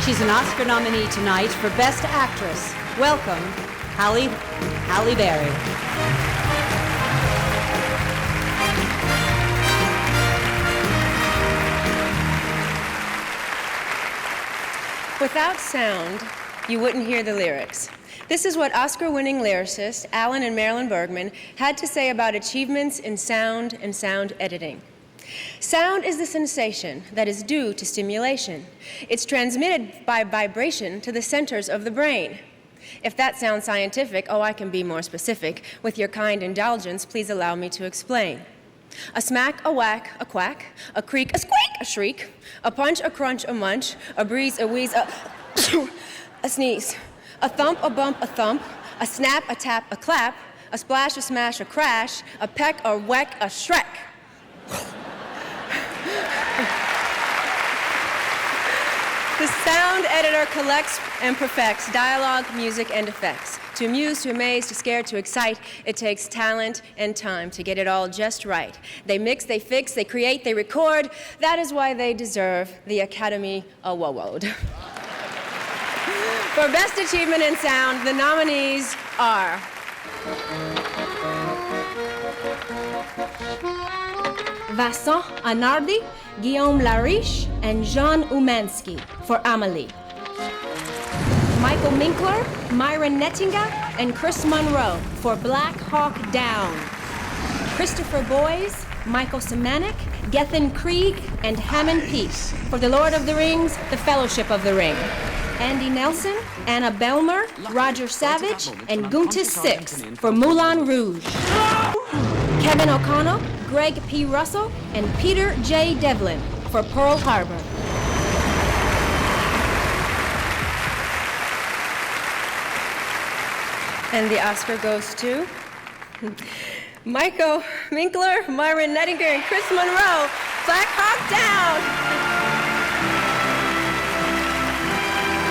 She's an Oscar nominee tonight for Best Actress. Welcome, Halle Berry. Without sound, you wouldn't hear the lyrics. This is what Oscar-winning lyricists Alan and Marilyn Bergman had to say about achievements in sound and sound editing. Sound is the sensation that is due to stimulation. It's transmitted by vibration to the centers of the brain. If that sounds scientific, I can be more specific. With your kind indulgence, please allow me to explain. A smack, a whack, a quack, a creak, a squeak, a shriek, a punch, a crunch, a munch, a breeze, a wheeze, a sneeze, a thump, a bump, a thump, a snap, a tap, a clap, a splash, a smash, a crash, a peck, a whack, a shrek. The sound editor collects and perfects dialogue, music, and effects. To amuse, to amaze, to scare, to excite, it takes talent and time to get it all just right. They mix, they fix, they create, they record. That is why they deserve the Academy Award. For Best Achievement in Sound, the nominees are Vincent Anardi, Guillaume Lariche, and Jean Umansky for Amélie. Michael Minkler, Myron Nettinga, and Chris Munro for Black Hawk Down. Christopher Boyes, Michael Semanek, Gethin Krieg, and Hammond Peace for The Lord of the Rings, The Fellowship of the Ring. Andy Nelson, Anna Belmer, Roger Savage, and Guntis Six for Moulin Rouge. Kevin O'Connell, Greg P. Russell, and Peter J. Devlin for Pearl Harbor. And the Oscar goes to Michael Minkler, Myron Nettinga, and Chris Munro, Black Hawk Down!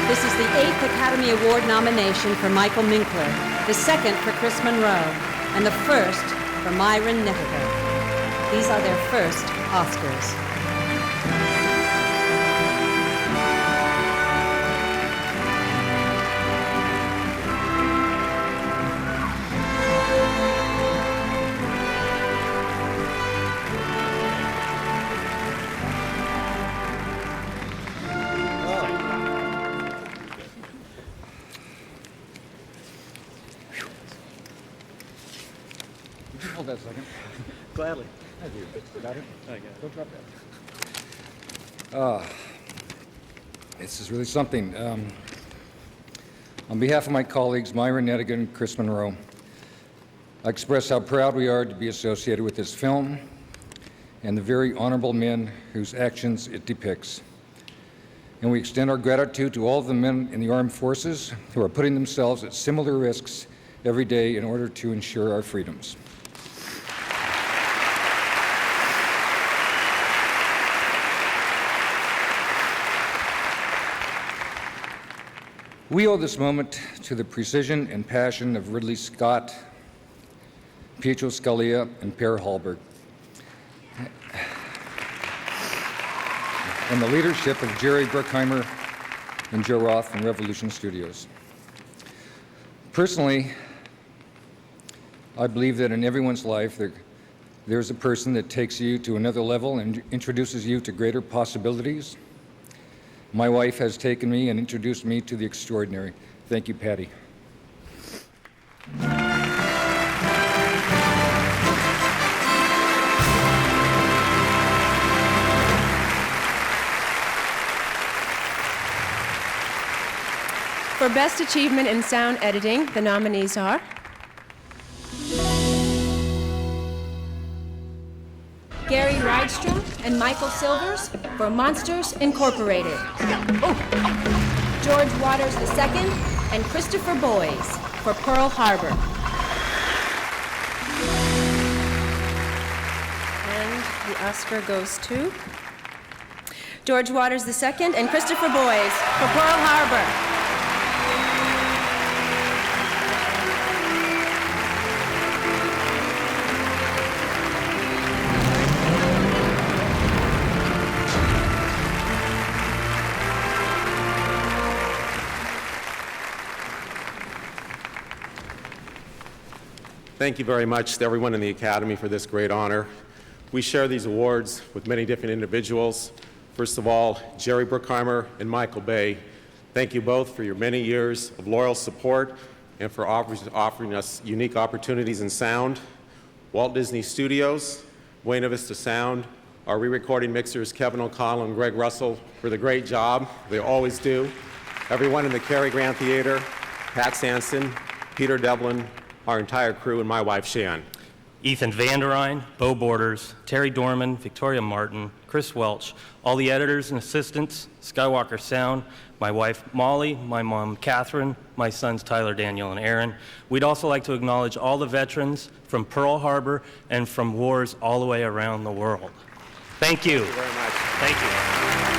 This is the 8th Academy Award nomination for Michael Minkler, the 2nd for Chris Munro, and the 1st for Myron Nettinga. These are their first Oscars. Hold that a second. Gladly. Thank you. Got it? Okay. Don't drop that. This is really something. On behalf of my colleagues, Myron Nettinga and Chris Munro, I express how proud we are to be associated with this film and the very honorable men whose actions it depicts. And we extend our gratitude to all of the men in the armed forces who are putting themselves at similar risks every day in order to ensure our freedoms. We owe this moment to the precision and passion of Ridley Scott, Pietro Scalia, and Per Hallberg, and the leadership of Jerry Bruckheimer and Joe Roth from Revolution Studios. Personally, I believe that in everyone's life there's a person that takes you to another level and introduces you to greater possibilities. My wife has taken me and introduced me to the extraordinary. Thank you, Patty. For Best Achievement in Sound Editing, the nominees are Gary Rydstrom and Michael Silvers for Monsters Incorporated. George Waters II and Christopher Boyes for Pearl Harbor. And the Oscar goes to George Waters II and Christopher Boyes for Pearl Harbor. thank you very much to everyone in the Academy for this great honor. We share these awards with many different individuals. First of all, Jerry Bruckheimer and Michael Bay, thank you both for your many years of loyal support and for offering us unique opportunities in sound. Walt Disney Studios, Buena Vista Sound, our re-recording mixers, Kevin O'Connell and Greg Russell, for the great job they always do. Everyone in the Cary Grant Theater, Pat Sanson, Peter Devlin, our entire crew, and my wife, Shan. Ethan Vanderine, Bo Borders, Terry Dorman, Victoria Martin, Chris Welch, all the editors and assistants, Skywalker Sound, my wife Molly, my mom Catherine, my sons Tyler, Daniel, and Aaron. We'd also like to acknowledge all the veterans from Pearl Harbor and from wars all the way around the world. Thank you. Thank you very much. Thank you.